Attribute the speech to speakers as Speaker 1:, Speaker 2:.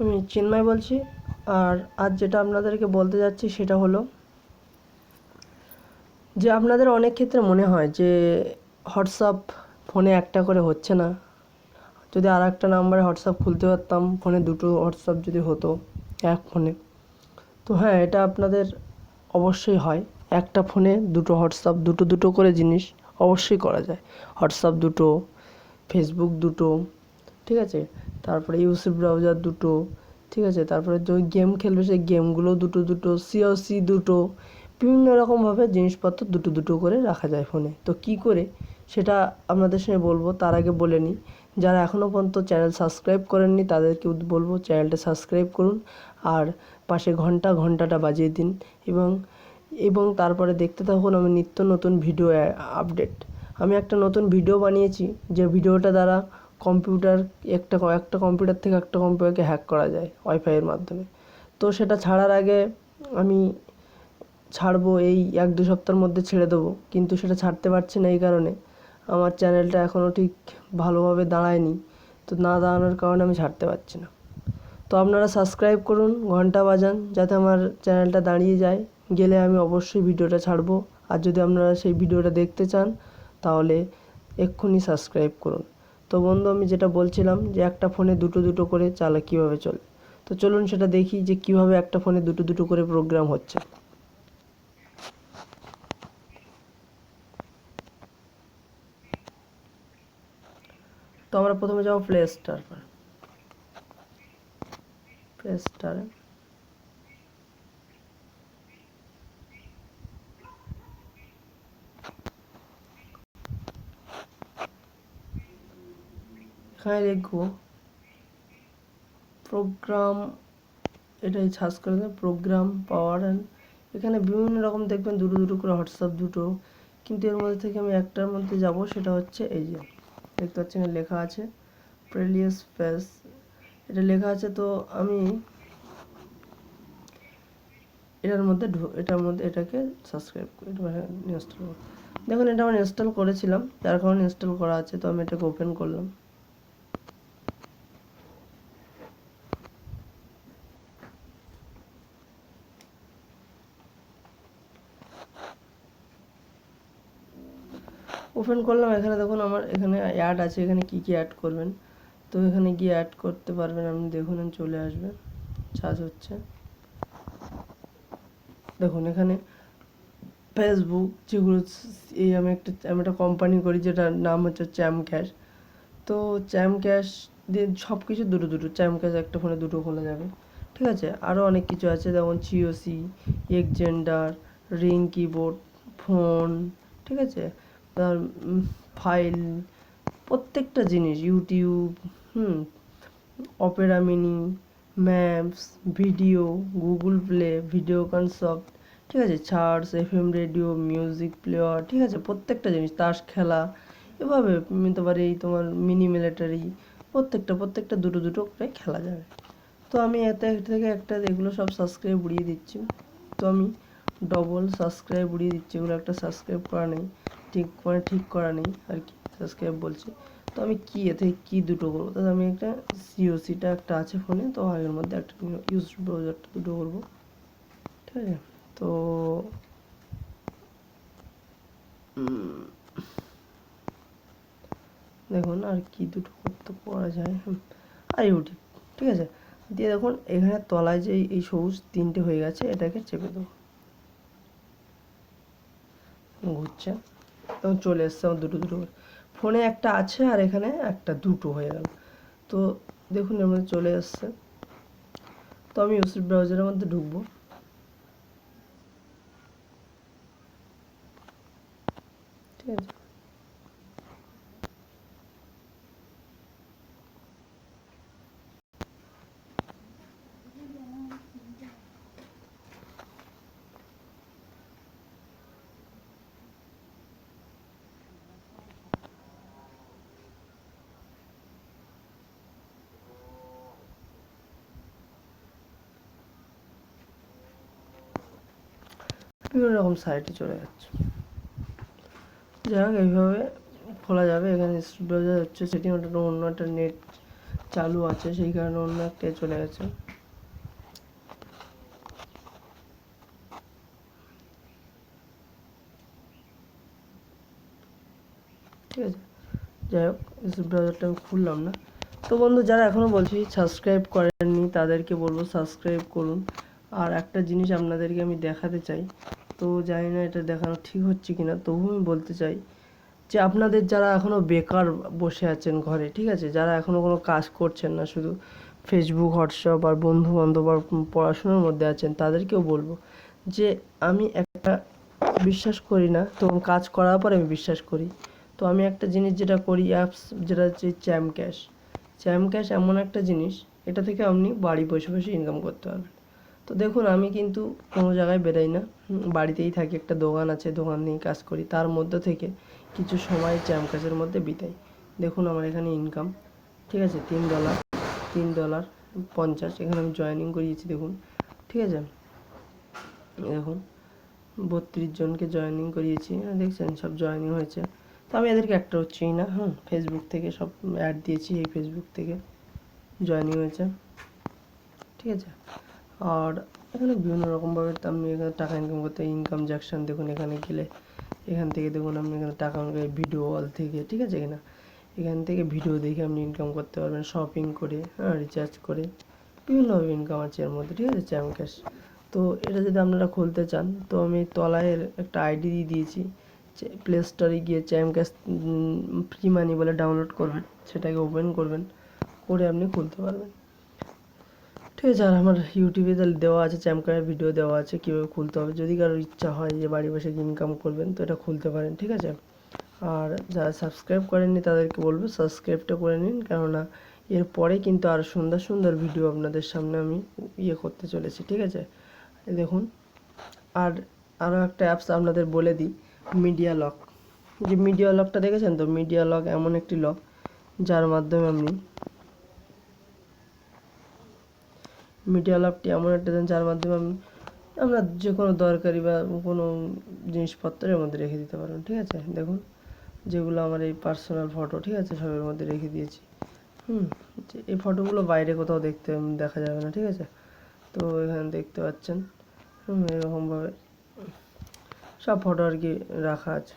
Speaker 1: আমি চিন্ময় বলছি। আর আজ যেটা আপনাদেরকে বলতে যাচ্ছি সেটা হলো যে আপনাদের অনেক ক্ষেত্রে মনে হয় যে হোয়াটসঅ্যাপ ফোনে একটা করে হচ্ছে না, যদি আর একটা নাম্বারে হোয়াটসঅ্যাপ খুলতে পারতাম, ফোনে দুটো হোয়াটসঅ্যাপ যদি হতো এক ফোনে। তো হ্যাঁ, এটা আপনাদের অবশ্যই হয়। একটা ফোনে দুটো হোয়াটসঅ্যাপ, দুটো দুটো করে জিনিস অবশ্যই করা যায়। হোয়াটসঅ্যাপ দুটো, ফেসবুক দুটো, ঠিক আছে, তারপরে ইউসি ব্রাউজার দুটো, ঠিক আছে, তারপরে যে গেম খেলবে সেই গেমগুলো দুটো দুটো, সিওসি দুটো, বিভিন্ন রকমভাবে জিনিসপত্র দুটো দুটো করে রাখা যায় ফোনে। তো কি করে সেটা আপনাদের সঙ্গে বলবো, তার আগে বলে নিই, যারা এখনও পর্যন্ত চ্যানেল সাবস্ক্রাইব করেননি তাদেরকে বলবো চ্যানেলটা সাবস্ক্রাইব করুন আর পাশে ঘন্টাটা বাজিয়ে দিন এবং এবং তারপরে দেখতে থাকুন আমি নিত্য নতুন ভিডিও আপডেট। আমি একটা নতুন ভিডিও বানিয়েছি, যে ভিডিওটা দ্বারা কম্পিউটার একটা কম্পিউটার থেকে একটা কম্পিউটারকে হ্যাক করা যায় ওয়াইফাইয়ের মাধ্যমে। তো সেটা ছাড়ার আগে আমি ছাড়বো, এই 1-2 সপ্তাহের মধ্যে ছেড়ে দেবো, কিন্তু সেটা ছাড়তে পারছি না এই কারণে আমার চ্যানেলটা এখনও ঠিক ভালোভাবে দাঁড়ায়নি। তো না দাঁড়ানোর কারণে আমি ছাড়তে পারছি না। তো আপনারা সাবস্ক্রাইব করুন, ঘন্টা বাজান, যাতে আমার চ্যানেলটা দাঁড়িয়ে যায়। গেলে আমি অবশ্যই ভিডিওটা ছাড়বো। আর যদি আপনারা সেই ভিডিওটা দেখতে চান তাহলে এক্ষুনি সাবস্ক্রাইব করুন। তো বন্ধু, আমি যেটা বলছিলাম যে একটা ফোনে দুটো দুটো করে চালা কীভাবে চলে, তো চলুন সেটা দেখি যে কীভাবে একটা ফোনে দুটো দুটো করে প্রোগ্রাম হচ্ছে। তো আমরা প্রথমে যাবো প্লে স্টোরে। এখানে লিখবো প্রোগ্রাম, এটাই সার্চ করে দেবেন প্রোগ্রাম পাওয়ার অ্যান্ড এখানে বিভিন্ন রকম দেখবেন দুটো দুটো করে হোয়াটসঅ্যাপ দুটো, কিন্তু এর মধ্যে থেকে আমি একটার মধ্যে যাব, সেটা হচ্ছে এই যে দেখতে পাচ্ছেন লেখা আছে প্রেলিয়াস ফেস, এটা লেখা আছে। তো আমি এটার মধ্যে এটাকে সাবস্ক্রাইব করি, এটা ইনস্টল করব। দেখুন এটা আমি ইনস্টল করেছিলাম, যার কারণে ইনস্টল করা আছে। তো আমি এটাকে ওপেন করলাম। ওপেন করলাম, এখানে দেখুন আমার এখানে অ্যাড আছে, এখানে কি কি অ্যাড করবেন। তো এখানে গিয়ে অ্যাড করতে পারবেন আপনি, দেখুন চলে আসবে, সার্চ হচ্ছে। দেখুন এখানে ফেসবুক, যেগুলো এই আমি একটা কোম্পানি করি যেটার নাম হচ্ছে চ্যাম ক্যাশ। তো চ্যাম ক্যাশ দিয়ে সব কিছু দুটো দুটো, চ্যাম ক্যাশ একটা ফোনে দুটো খোলা যাবে, ঠিক আছে। আরও অনেক কিছু আছে, যেমন COC, Xender, ring keyboard, phone, ঠিক আছে, তার ফাইল, প্রত্যেকটা জিনিস, YouTube, Opera Mini, maps, video, Google Play, video concept, ঠিক আছে, charts, FM radio, music player, ঠিক আছে, প্রত্যেকটা জিনিস, তাস খেলা, এভাবে নিতে পারি। এই তোমার মিনি মিলিটারি, প্রত্যেকটা দুটো দুটো করে খেলা যাবে। তো আমি এতে থেকে একটা এগুলো সব সাবস্ক্রাইব উড়িয়ে দিচ্ছি। তো আমি ডবল সাবস্ক্রাইব উড়িয়ে দিচ্ছি, এগুলো একটা সাবস্ক্রাইব করা নেই, ঠিক করা নেই আর কি, সাবস্ক্রাইব বলছি। তো আমি কি এতে কি দুটো করবো, তাহলে আমি একটা সিওসিটা একটা আছে ফোনে, তো আগের মধ্যে একটা ইউজ ব্রাউজারটা দুটো করবো, ঠিক আছে। তো দেখুন আর কি দুটো করতে করা যায়, আর ইউটিউব, ঠিক আছে। দিয়ে দেখুন এখানে তলায় যে এই সবুজ তিনটে হয়ে গেছে, এটাকে চেপে দেবো, ঘুরছে, তখন চলে এসছে আমার দুটো দুটো ফোনে একটা আছে, আর এখানে একটা দুটো হয়ে গেল। তো দেখুন এর মধ্যে চলে এসছে। তো আমি ইউসি ব্রাউজারের মধ্যে ঢুকবো, ঠিক আছে। বিভিন্ন রকম সাইটে চলে যাচ্ছে। যাই হোক, এইভাবে খোলা যাবে। এখানে ব্রাউজার হচ্ছে সেটিং, ওটা অন্য একটা নেট চালু আছে, সেই কারণে অন্য একটাই চলে গেছে। ঠিক আছে, যাই হোক এসব ব্রাউজারটা আমি খুললাম না। তো বন্ধু যারা এখনও বলছি সাবস্ক্রাইব করেননি তাদেরকে বলবো সাবস্ক্রাইব করুন। আর একটা জিনিস আপনাদেরকে আমি দেখাতে চাই, তো জানি না এটা দেখানো ঠিক হচ্ছে কিনা, তবু আমি বলতে চাই যে আপনাদের যারা এখনও বেকার বসে আছেন ঘরে, ঠিক আছে, যারা এখনও কোনো কাজ করছেন না, শুধু ফেসবুক, হোয়াটসঅ্যাপ আর বন্ধু বান্ধব আর পড়াশোনার মধ্যে আছেন, তাদেরকেও বলবো যে আমি একটা বিশ্বাস করি না, তো কাজ করার পর আমি বিশ্বাস করি। তো আমি একটা জিনিস যেটা করি, অ্যাপস যেটা হচ্ছে চ্যাম ক্যাশ। চ্যাম ক্যাশ এমন একটা জিনিস, এটা থেকে আপনি বাড়ি বসে বসে ইনকাম করতে পারবেন। তো দেখুন আমি কিন্তু কোনো জায়গায় বেরাই না, বাড়িতেই থাকি, একটা দোকান আছে, দোকান নিয়েই কাজ করি, তার মধ্যে থেকে কিছু সময় চ্যাম ক্যাশের মধ্যে বিতাই। দেখুন আমার এখানে ইনকাম, ঠিক আছে, $3.50 এখানে আমি জয়েনিং করিয়েছি দেখুন, ঠিক আছে, দেখুন 32 জনকে জয়েনিং করিয়েছি, দেখছেন সব জয়েনিং হয়েছে। তো আমি এদেরকে একটা হচ্ছেই না, ফেসবুক থেকে সব অ্যাড দিয়েছি, এই ফেসবুক থেকে জয়েনিং হয়েছে, ঠিক আছে। আর এখানে বিভিন্ন রকমভাবে আপনি এখানে টাকা ইনকাম করতে, ইনকাম জ্যাকশন দেখুন, এখানে গেলে এখান থেকে দেখুন আপনি এখানে টাকা ভিডিও অল থেকে, ঠিক আছে কিনা, এখান থেকে ভিডিও দেখে আপনি ইনকাম করতে পারবেন, শপিং করে, রিচার্জ করে, বিভিন্নভাবে ইনকাম আছে এর মধ্যে, ঠিক আছে, চ্যাম ক্যাশ। তো এটা যদি আপনারা খুলতে চান, তো আমি তলায় একটা আইডি দিয়ে দিয়েছি, প্লে স্টোরে গিয়ে চ্যাম ক্যাশ ফ্রি মানি বলে ডাউনলোড করবেন, সেটাকে ওপেন করবেন, করে আপনি খুলতে পারবেন, ঠিক আছে। আর আমার ইউটিউবে তাহলে দেওয়া আছে, চ্যাম ক্যাশের ভিডিও দেওয়া আছে কীভাবে খুলতে হবে, যদি কারোর ইচ্ছা হয় যে বাড়ি বসে ইনকাম করবেন তো এটা খুলতে পারেন, ঠিক আছে। আর যারা সাবস্ক্রাইব করেননি তাদেরকে বলবো সাবস্ক্রাইবটা করে নিন, কেননা এরপরে কিন্তু আরও সুন্দর সুন্দর ভিডিও আপনাদের সামনে আমি করতে চলেছি, ঠিক আছে। দেখুন আর আরও একটা অ্যাপস আপনাদের বলে দিই, মিডিয়া লক। যে মিডিয়া লকটা দেখেছেন তো, মিডিয়া লক এমন একটি লক যার মাধ্যমে আপনি মিডিয়া লকটি এমন একটা যার মাধ্যমে আমরা যে কোনো দরকারি বা কোনো জিনিসপত্র এর মধ্যে রেখে দিতে পারবেন, ঠিক আছে। দেখুন যেগুলো আমার এই পার্সোনাল ফটো, ঠিক আছে, সবের মধ্যে রেখে দিয়েছি। এই ফটোগুলো বাইরে কোথাও দেখা যাবে না, ঠিক আছে। তো এখানে দেখতে পাচ্ছেন এরকমভাবে সব ফটো আর কি রাখা আছে।